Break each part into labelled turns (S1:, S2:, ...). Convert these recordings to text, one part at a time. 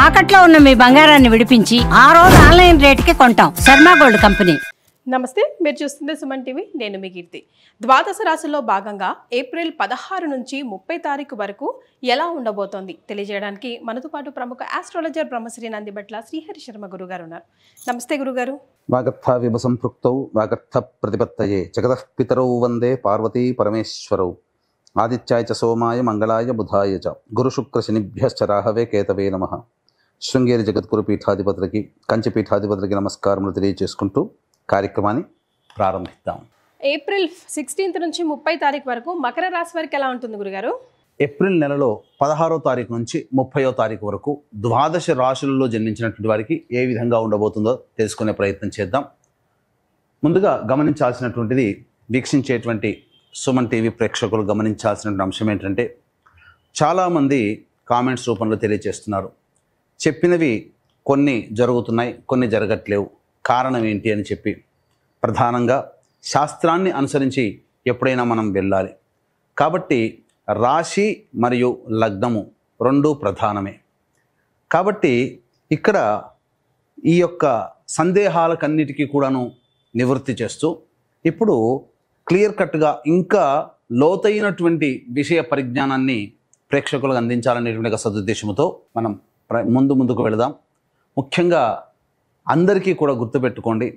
S1: తాకట్లో ఉన్న మీ బంగారాన్ని విడిపించి ఆ రోజు ఆన్లైన్ రేటుకి కొంటాం. Sharma gold company.
S2: నమస్తే, మీరు చూస్తుంది సుమన్ టీవీ. నేను మీ కీర్తి. ద్వాదశ రాశుల్లో భాగంగా ఏప్రిల్ 16 నుంచి 30 తారీఖు వరకు ఎలా ఉండబోతోంది తెలియజేయడానికి మనతో పాటు ప్రముఖ ఆస్ట్రాలజర్ బ్రహ్మశ్రీ నందిబట్ల శ్రీహరి శర్మ గురుగారు ఉన్నారు. నమస్తే గురుగారు.
S3: వాగర్థ విభ సంపృక్తౌ వాగర్థ ప్రతిపత్తయే జగతః పితరౌ వందే పార్వతీ పరమేశ్వరౌ ఆదిత్యాయ చ సోమాయ మంగళాయ బుధాయ చ గురు శుక్ర శనిభ్యశ్చ రాహవే కేతవే నమః. శృంగేరి జగద్గురు పీఠాధిపతులకి కంచి పీఠాధిపతులకి నమస్కారములు తెలియజేసుకుంటూ కార్యక్రమాన్ని ప్రారంభిద్దాం.
S2: ఏప్రిల్ 16 నుంచి 30 తారీఖు వరకు మకర రాశి వారికి ఎలా ఉంటుంది గురుగారు?
S3: ఏప్రిల్ నెలలో 16వ తారీఖు నుంచి 30వ తారీఖు వరకు ద్వాదశ రాశులలో జన్మించినటువంటి వారికి ఏ విధంగా ఉండబోతుందో తెలుసుకునే ప్రయత్నం చేద్దాం. ముందుగా గమనించాల్సినటువంటిది, వీక్షించేటువంటి సుమన్ టీవీ ప్రేక్షకులు గమనించాల్సినటువంటి అంశం ఏంటంటే, చాలామంది కామెంట్స్ రూపంలో తెలియజేస్తున్నారు, చెప్పినవి కొన్ని జరుగుతున్నాయి, కొన్ని జరగట్లేవు, కారణం ఏంటి అని చెప్పి. ప్రధానంగా శాస్త్రాన్ని అనుసరించి ఎప్పుడైనా మనం వెళ్ళాలి కాబట్టి రాశి మరియు లగ్నము రెండూ ప్రధానమే. కాబట్టి ఇక్కడ ఈ యొక్క సందేహాలకన్నిటికీ కూడాను నివృత్తి చేస్తూ ఇప్పుడు క్లియర్ కట్గా ఇంకా లోతైనటువంటి విషయ పరిజ్ఞానాన్ని ప్రేక్షకులకు అందించాలనేటువంటి సదుద్దేశంతో మనం ముందుకు వెళదాం. ముఖ్యంగా అందరికీ కూడా గుర్తుపెట్టుకోండి,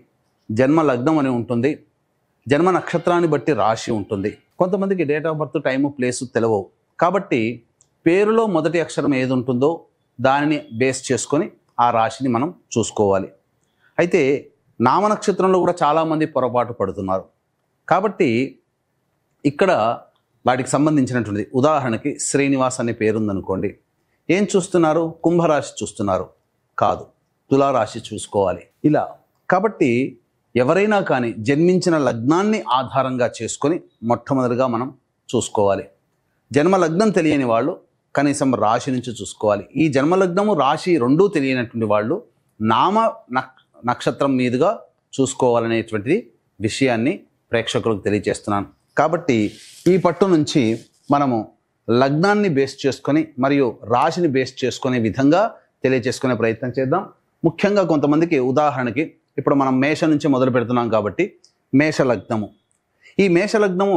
S3: జన్మ లగ్నం అని ఉంటుంది, జన్మ నక్షత్రాన్ని బట్టి రాశి ఉంటుంది. కొంతమందికి date of birth, time, place తెలియవు. కాబట్టి పేరులో మొదటి అక్షరం ఏది ఉంటుందో దానిని బేస్ చేసుకొని ఆ రాశిని మనం చూసుకోవాలి. అయితే నామనక్షత్రంలో కూడా చాలామంది పొరపాటు పడుతున్నారు. కాబట్టి ఇక్కడ వాటికి సంబంధించినటువంటిది, ఉదాహరణకి శ్రీనివాస్ అనే పేరుందనుకోండి, ఏం చూస్తున్నారు? కుంభరాశి చూస్తున్నారు, కాదు, తులారాశి చూసుకోవాలి. ఇలా కాబట్టి ఎవరైనా కానీ జన్మించిన లగ్నాన్ని ఆధారంగా చేసుకొని మొట్టమొదటిగా మనం చూసుకోవాలి. జన్మ లగ్నం తెలియని వాళ్ళు కనీసం రాశి నుంచి చూసుకోవాలి. ఈ జన్మలగ్నము రాశి రెండూ తెలియనటువంటి వాళ్ళు నామ నక్షత్రం మీదుగా చూసుకోవాలనేటువంటిది విషయాన్ని ప్రేక్షకులకు తెలియజేస్తున్నాను. కాబట్టి ఈ పట్టు నుంచి మనము లగ్నాన్ని బేస్ చేసుకొని మరియు రాశిని బేస్ చేసుకునే విధంగా తెలియజేసుకునే ప్రయత్నం చేద్దాం. ముఖ్యంగా కొంతమందికి, ఉదాహరణకి ఇప్పుడు మనం మేష నుంచి మొదలు పెడుతున్నాం కాబట్టి మేషలగ్నము, ఈ మేషలగ్నము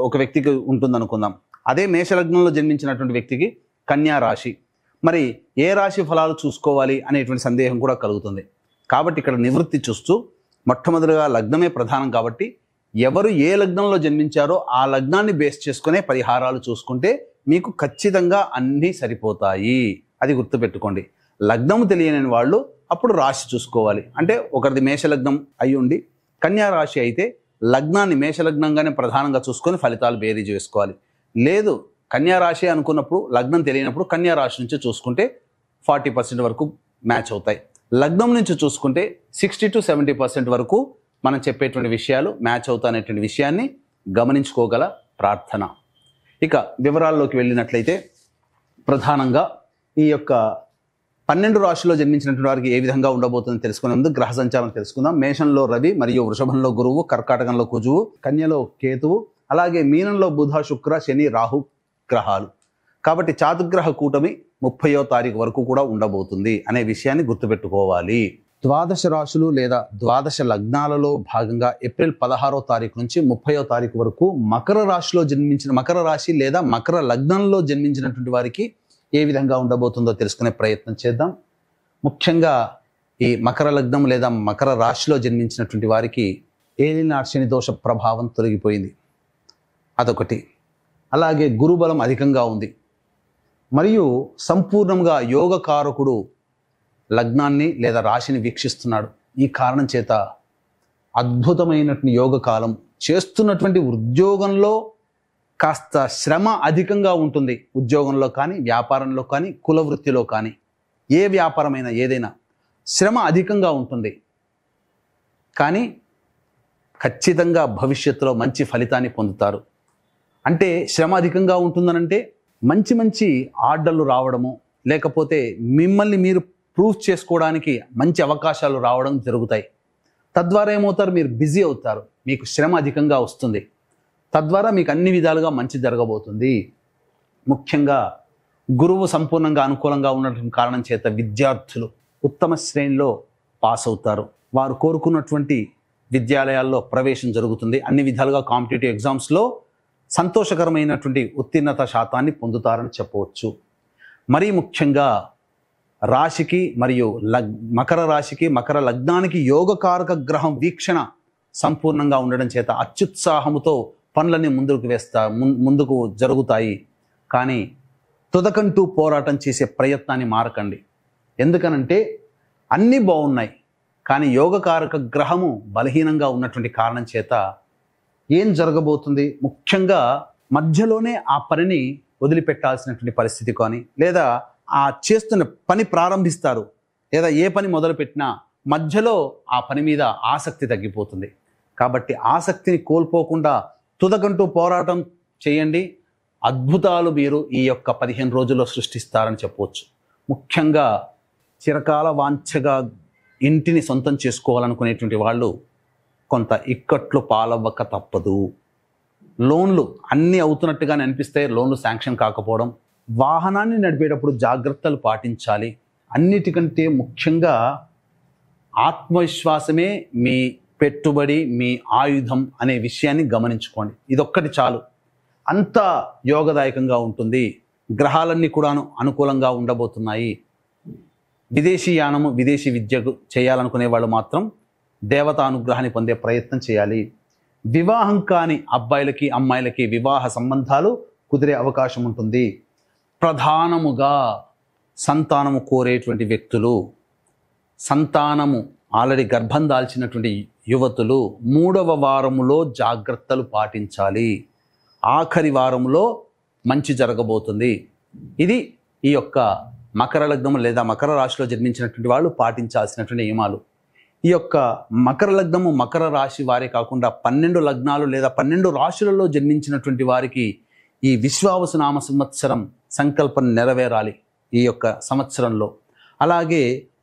S3: ఒక వ్యక్తికి ఉంటుందనుకుందాం. అదే మేషలగ్నంలో జన్మించినటువంటి వ్యక్తికి కన్యా రాశి, మరి ఏ రాశి ఫలాలు చూసుకోవాలి అనేటువంటి సందేహం కూడా కలుగుతుంది. కాబట్టి ఇక్కడ నివృత్తి చూస్తూ మొట్టమొదటిగా లగ్నమే ప్రధానం కాబట్టి ఎవరు ఏ లగ్నంలో జన్మించారో ఆ లగ్నాన్ని బేస్ చేసుకునే పరిహారాలు చూసుకుంటే మీకు ఖచ్చితంగా అన్నీ సరిపోతాయి. అది గుర్తుపెట్టుకోండి. లగ్నము తెలియని వాళ్ళు అప్పుడు రాశి చూసుకోవాలి. అంటే ఒకరిది మేషలగ్నం అయి ఉండి కన్యా రాశి అయితే లగ్నాన్ని మేషలగ్నంగానే ప్రధానంగా చూసుకొని ఫలితాలు బేరీజు వేసుకోవాలి. లేదు కన్యా రాశి అనుకున్నప్పుడు లగ్నం తెలియనప్పుడు కన్యా రాశి నుంచి చూసుకుంటే 40% వరకు మ్యాచ్ అవుతాయి. లగ్నం నుంచి చూసుకుంటే 60 to 70% వరకు మనం చెప్పేటువంటి విషయాలు మ్యాచ్ అవుతాయనేటువంటి విషయాన్ని గమనించుకోగల ప్రార్థన. ఇక వివరాల్లోకి వెళ్ళినట్లయితే ప్రధానంగా ఈ యొక్క 12 రాశిలో జన్మించినటువంటి వారికి ఏ విధంగా ఉండబోతుందో తెలుసుకునే ముందు గ్రహ సంచారం తెలుసుకుందాం. మేషంలో రవి మరియు వృషభంలో గురువు, కర్కాటకంలో కుజువు, కన్యలో కేతువు, అలాగే మీనంలో బుధ, శుక్ర, శని, రాహు గ్రహాలు. కాబట్టి చాతుర్గ్రహ కూటమి 30వ తారీఖు వరకు కూడా ఉండబోతుంది అనే విషయాన్ని గుర్తుపెట్టుకోవాలి. ద్వాదశ రాశులు లేదా ద్వాదశ లగ్నాలలో భాగంగా ఏప్రిల్ 16వ తారీఖు నుంచి 30వ తారీఖు వరకు మకర రాశి లేదా మకర లగ్నంలో జన్మించినటువంటి వారికి ఏ విధంగా ఉండబోతుందో తెలుసుకునే ప్రయత్నం చేద్దాం. ముఖ్యంగా ఈ మకర లగ్నం లేదా మకర రాశిలో జన్మించినటువంటి వారికి ఏలినాటి శని దోష ప్రభావం తొలగిపోయింది, అదొకటి. అలాగే గురుబలం అధికంగా ఉంది మరియు సంపూర్ణంగా యోగకారకుడు లగ్నాన్ని లేదా రాశిని వీక్షిస్తున్నాడు. ఈ కారణం చేత అద్భుతమైనటువంటి యోగ కాలం. చేస్తున్నటువంటి ఉద్యోగంలో కాస్త శ్రమ అధికంగా ఉంటుంది. ఉద్యోగంలో కానీ, వ్యాపారంలో కానీ, కుల వృత్తిలో కానీ, ఏ వ్యాపారమైనా ఏదైనా శ్రమ అధికంగా ఉంటుంది. కానీ ఖచ్చితంగా భవిష్యత్తులో మంచి ఫలితాన్ని పొందుతారు. అంటే శ్రమ అధికంగా ఉంటుందనంటే మంచి మంచి ఆర్డర్లు రావడము, లేకపోతే మిమ్మల్ని మీరు ప్రూవ్ చేసుకోవడానికి మంచి అవకాశాలు రావడం జరుగుతాయి. తద్వారా ఏమవుతారు? మీరు బిజీ అవుతారు, మీకు శ్రమ అధికంగా వస్తుంది. తద్వారా మీకు అన్ని విధాలుగా మంచి జరగబోతుంది. ముఖ్యంగా గురువు సంపూర్ణంగా అనుకూలంగా ఉన్నటువంటి కారణం చేత విద్యార్థులు ఉత్తమ శ్రేణిలో పాస్ అవుతారు. వారు కోరుకున్నటువంటి విద్యాలయాల్లో ప్రవేశం జరుగుతుంది. అన్ని విధాలుగా కాంపిటేటివ్ ఎగ్జామ్స్లో సంతోషకరమైనటువంటి ఉత్తీర్ణత శాతాన్ని పొందుతారని చెప్పవచ్చు. మరీ ముఖ్యంగా రాశికి మరియు మకర రాశికి మకర లగ్నానికి యోగకారక గ్రహం వీక్షణ సంపూర్ణంగా ఉండడం చేత అత్యుత్సాహముతో పనులన్నీ ముందుకు జరుగుతాయి. కానీ తుదకంటూ పోరాటం చేసే ప్రయత్నాన్ని మారకండి. ఎందుకనంటే అన్నీ బాగున్నాయి, కానీ యోగకారక గ్రహము బలహీనంగా ఉన్నటువంటి కారణం చేత ఏం జరగబోతుంది, ముఖ్యంగా మధ్యలోనే ఆ పనిని వదిలిపెట్టాల్సినటువంటి పరిస్థితి కానీ, లేదా ఆ చేస్తున్న పని ప్రారంభిస్తారు, లేదా ఏ పని మొదలుపెట్టినా మధ్యలో ఆ పని మీద ఆసక్తి తగ్గిపోతుంది. కాబట్టి ఆసక్తిని కోల్పోకుండా తుదకంటూ పోరాటం చేయండి. అద్భుతాలు మీరు ఈ యొక్క 15 రోజుల్లో సృష్టిస్తారని చెప్పవచ్చు. ముఖ్యంగా చిరకాల వాంఛగా ఇంటిని సొంతం చేసుకోవాలనుకునేటువంటి వాళ్ళు కొంత ఇక్కట్లు పాలవ్వక తప్పదు. లోన్లు అన్నీ అవుతున్నట్టుగానే అనిపిస్తాయి, లోన్లు శాంక్షన్ కాకపోవడం, వాహనాన్ని నడిపేటప్పుడు జాగ్రత్తలు పాటించాలి. అన్నిటికంటే ముఖ్యంగా ఆత్మవిశ్వాసమే మీ పెట్టుబడి, మీ ఆయుధం అనే విషయాన్ని గమనించుకోండి. ఇదొక్కటి చాలు, అంత యోగదాయకంగా ఉంటుంది. గ్రహాలన్నీ కూడాను అనుకూలంగా ఉండబోతున్నాయి. విదేశీ యానము, విదేశీ విద్యకు చేయాలనుకునే వాళ్ళు మాత్రం దేవతా అనుగ్రహాన్ని పొందే ప్రయత్నం చేయాలి. వివాహం కాని అబ్బాయిలకి అమ్మాయిలకి వివాహ సంబంధాలు కుదిరే అవకాశం ఉంటుంది. ప్రధానముగా సంతానము కోరేటువంటి వ్యక్తులు, సంతానము ఆల్రెడీ గర్భం దాల్చినటువంటి యువతులు 3వ వారములో జాగ్రత్తలు పాటించాలి. ఆఖరి వారంలో మంచి జరగబోతుంది. ఇది ఈ యొక్క మకర లగ్నం లేదా మకర రాశిలో జన్మించినటువంటి వాళ్ళు పాటించాల్సినటువంటి నియమాలు. ఈ యొక్క మకర లగ్నము మకర రాశి వారే కాకుండా 12 లగ్నాలు లేదా 12 రాశులలో జన్మించినటువంటి వారికి ఈ విశ్వావసునామ సంవత్సరం సంకల్పం నెరవేరాలి ఈ యొక్క సంవత్సరంలో. అలాగే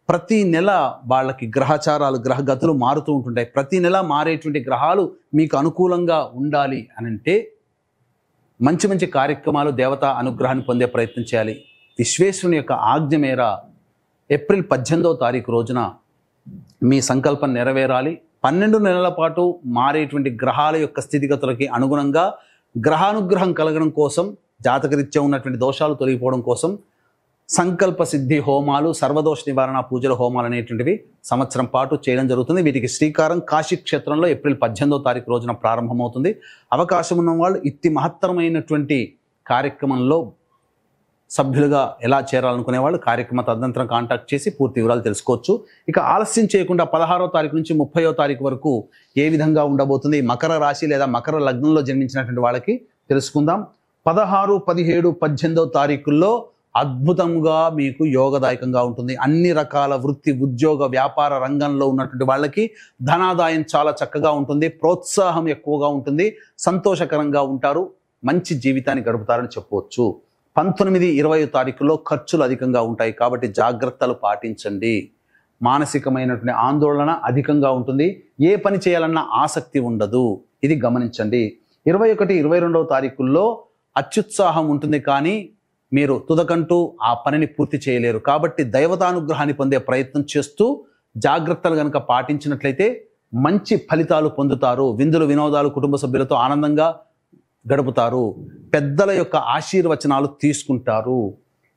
S3: ప్రతి నెల వాళ్ళకి గ్రహచారాలు, గ్రహగతులు మారుతూ ఉంటుంటాయి. ప్రతి నెల మారేటువంటి గ్రహాలు మీకు అనుకూలంగా ఉండాలి అనంటే మంచి మంచి కార్యక్రమాలు, దేవతా అనుగ్రహాన్ని పొందే ప్రయత్నం చేయాలి. విశ్వేశ్వరుని యొక్క ఆజ్ఞ మేర ఏప్రిల్ 18వ తారీఖు రోజున మీ సంకల్పం నెరవేరాలి. 12 నెలల పాటు మారేటువంటి గ్రహాల యొక్క స్థితిగతులకి అనుగుణంగా గ్రహానుగ్రహం కలగడం కోసం, జాతకరీత్యా ఉన్నటువంటి దోషాలు తొలగిపోవడం కోసం సంకల్ప సిద్ధి హోమాలు, సర్వదోష నివారణ పూజల హోమాలు అనేటువంటివి సంవత్సరం పాటు చేయడం జరుగుతుంది. వీటికి శ్రీకారం కాశీ క్షేత్రంలో ఏప్రిల్ 18వ తారీఖు రోజున ప్రారంభమవుతుంది. అవకాశం ఉన్న వాళ్ళు ఇట్టి మహత్తరమైనటువంటి కార్యక్రమంలో సభ్యులుగా ఎలా చేరాలనుకునే వాళ్ళు కార్యక్రమ తదనంతరం కాంటాక్ట్ చేసి పూర్తి వివరాలు తెలుసుకోవచ్చు. ఇక ఆలస్యం చేయకుండా 16వ తారీఖు నుంచి 30వ తారీఖు వరకు ఏ విధంగా ఉండబోతుంది మకర రాశి లేదా మకర లగ్నంలో జన్మించినటువంటి వాళ్ళకి తెలుసుకుందాం. 16, 17, 18వ తారీఖుల్లో అద్భుతంగా మీకు యోగదాయకంగా ఉంటుంది. అన్ని రకాల వృత్తి, ఉద్యోగ, వ్యాపార రంగంలో ఉన్నటువంటి వాళ్ళకి ధనాదాయం చాలా చక్కగా ఉంటుంది. ప్రోత్సాహం ఎక్కువగా ఉంటుంది. సంతోషకరంగా ఉంటారు. మంచి జీవితాన్ని గడుపుతారని చెప్పవచ్చు. 19, 20 తారీఖుల్లో ఖర్చులు అధికంగా ఉంటాయి కాబట్టి జాగ్రత్తలు పాటించండి. మానసికమైనటువంటి ఆందోళన అధికంగా ఉంటుంది. ఏ పని చేయాలన్నా ఆసక్తి ఉండదు. ఇది గమనించండి. 21, 22వ తారీఖుల్లో అత్యుత్సాహం ఉంటుంది, కానీ మీరు తుదకంటూ ఆ పనిని పూర్తి చేయలేరు. కాబట్టి దైవతానుగ్రహాన్ని పొందే ప్రయత్నం చేస్తూ జాగ్రత్తలు కనుక పాటించినట్లయితే మంచి ఫలితాలు పొందుతారు. విందులు, వినోదాలు కుటుంబ సభ్యులతో ఆనందంగా గడుపుతారు. పెద్దల యొక్క ఆశీర్వచనాలు తీసుకుంటారు.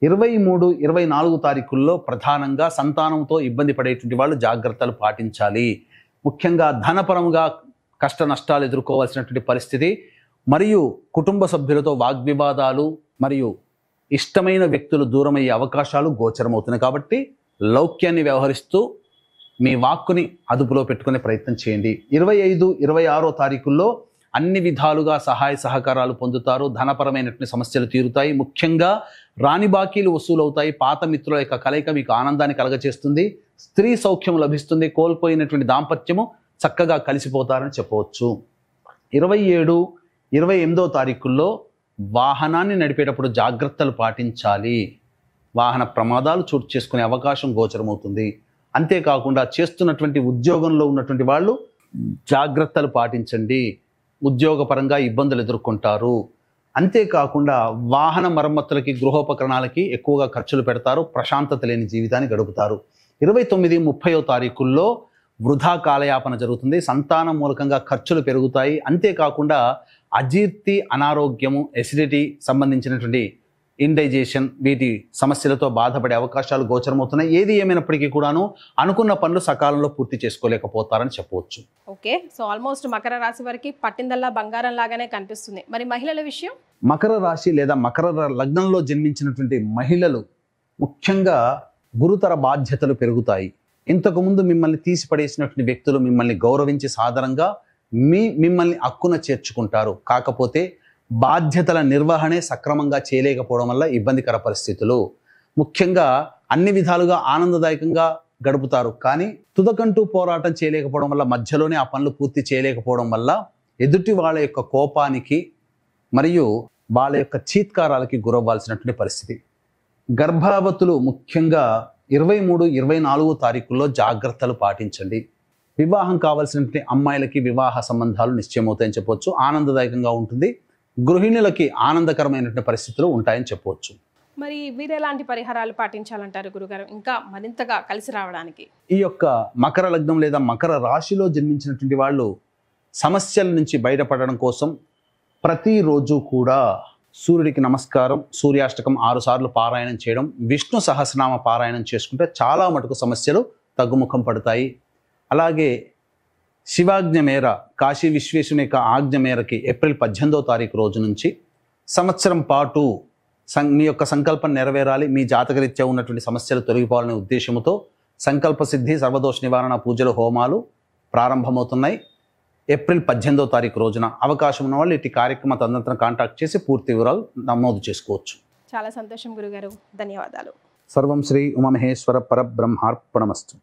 S3: 23, 24 తారీఖుల్లో ప్రధానంగా సంతానంతో ఇబ్బంది పడేటువంటి వాళ్ళు జాగ్రత్తలు పాటించాలి. ముఖ్యంగా ధనపరముగా కష్ట నష్టాలు ఎదుర్కోవాల్సినటువంటి పరిస్థితి, మరియు కుటుంబ సభ్యులతో వాగ్వివాదాలు మరియు ఇష్టమైన వ్యక్తులు దూరమయ్యే అవకాశాలు గోచరమవుతున్నాయి. కాబట్టి లౌక్యాన్ని వ్యవహరిస్తూ మీ వాక్కుని అదుపులో పెట్టుకునే ప్రయత్నం చేయండి. 25, 26 తారీఖుల్లో అన్ని విధాలుగా సహాయ సహకారాలు పొందుతారు. ధనపరమైనటువంటి సమస్యలు తీరుతాయి. ముఖ్యంగా రాని బాకీలు వసూలవుతాయి. పాత మిత్రుల యొక్క కలయిక మీకు ఆనందాన్ని కలగచేస్తుంది. స్త్రీ సౌఖ్యం లభిస్తుంది. కోల్పోయినటువంటి దాంపత్యము చక్కగా కలిసిపోతారని చెప్పవచ్చు. 27, 28వ తారీఖుల్లో వాహనాన్ని నడిపేటప్పుడు జాగ్రత్తలు పాటించాలి. వాహన ప్రమాదాలు చోటు చేసుకునే అవకాశం గోచరమవుతుంది. అంతేకాకుండా చేస్తున్నటువంటి ఉద్యోగంలో ఉన్నటువంటి వాళ్ళు జాగ్రత్తలు పాటించండి. ఉద్యోగపరంగా ఇబ్బందులు ఎదుర్కొంటారు. అంతేకాకుండా వాహన మరమ్మతులకి, గృహోపకరణాలకి ఎక్కువగా ఖర్చులు పెడతారు. ప్రశాంతత లేని జీవితాన్ని గడుపుతారు. 29, 30వ తారీఖుల్లో వృధా కాలయాపన జరుగుతుంది. సంతానం మూలకంగా ఖర్చులు పెరుగుతాయి. అంతేకాకుండా అజీర్తి, అనారోగ్యము, ఎసిడిటీ సంబంధించినటువంటి ఇండైజేషన్, వీటి సమస్యలతో బాధపడే అవకాశాలు గోచరమవుతున్నాయి. ఏది ఏమైనప్పటికీ కూడాను అనుకున్న పనులు సకాలంలో పూర్తి చేసుకోలేకపోతారని చెప్పవచ్చు.
S2: ఓకే, సో ఆల్మోస్ట్ మకర రాశి వారికి పట్టిందల్లా బంగారం లాగానే కనిపిస్తుంది. మరి మహిళల విషయం?
S3: మకర రాశి లేదా మకర లగ్నంలో జన్మించినటువంటి మహిళలు ముఖ్యంగా గురుతర బాధ్యతలు పెరుగుతాయి. ఇంతకుముందు మిమ్మల్ని తీసిపడేసినటువంటి వ్యక్తులు మిమ్మల్ని గౌరవించి సాదరంగా మిమ్మల్ని అక్కున చేర్చుకుంటారు. కాకపోతే బాధ్యతల నిర్వహణే సక్రమంగా చేయలేకపోవడం వల్ల ఇబ్బందికర పరిస్థితులు. ముఖ్యంగా అన్ని విధాలుగా ఆనందదాయకంగా గడుపుతారు. కానీ తుదకంటూ పోరాటం చేయలేకపోవడం వల్ల, మధ్యలోనే ఆ పనులు పూర్తి చేయలేకపోవడం వల్ల ఎదుటి వాళ్ళ యొక్క కోపానికి మరియు వాళ్ళ యొక్క చీత్కారాలకి గురవ్వాల్సినటువంటి పరిస్థితి. గర్భవతులు ముఖ్యంగా 23, 24 తారీఖుల్లో జాగ్రత్తలు పాటించండి. వివాహం కావాల్సినటువంటి అమ్మాయిలకి వివాహ సంబంధాలు నిశ్చయమవుతాయని చెప్పవచ్చు. ఆనందదాయకంగా ఉంటుంది. గృహిణులకి ఆనందకరమైనటువంటి పరిస్థితులు ఉంటాయని చెప్పవచ్చు.
S2: మరి మీరు ఎలాంటి పరిహారాలు పాటించాలంటారు గురుగారు, ఇంకా మరింతగా కలిసి రావడానికి?
S3: ఈ యొక్క మకర లగ్నం లేదా మకర రాశిలో జన్మించినటువంటి వాళ్ళు సమస్యల నుంచి బయటపడడం కోసం ప్రతిరోజు కూడా సూర్యుడికి నమస్కారం, సూర్యాష్టకం 6 సార్లు పారాయణం చేయడం, విష్ణు సహస్రనామ పారాయణం చేసుకుంటే చాలా మటుకు సమస్యలు తగ్గుముఖం పడతాయి. అలాగే శివాజ్ఞ మేర, కాశీ విశ్వేశ్వరుని యొక్క ఆజ్ఞ మేరకి ఏప్రిల్ 18వ తారీఖు రోజు నుంచి సంవత్సరం పాటు మీ యొక్క సంకల్పం నెరవేరాలి, మీ జాతకరీత్యా ఉన్నటువంటి సమస్యలు తొలగిపోవాలనే ఉద్దేశంతో సంకల్ప సిద్ధి, సర్వదోష నివారణ పూజలు, హోమాలు ప్రారంభమవుతున్నాయి. ఏప్రిల్ 18వ తారీఖు రోజున అవకాశం ఉన్న వాళ్ళు ఇటు కార్యక్రమ తదనంతరం కాంటాక్ట్ చేసి పూర్తి వివరాలు నమోదు చేసుకోవచ్చు.
S2: చాలా సంతోషం గురుగారు, ధన్యవాదాలు.
S3: సర్వం శ్రీ ఉమామహేశ్వర పరబ్రహ్మార్పణమస్తు.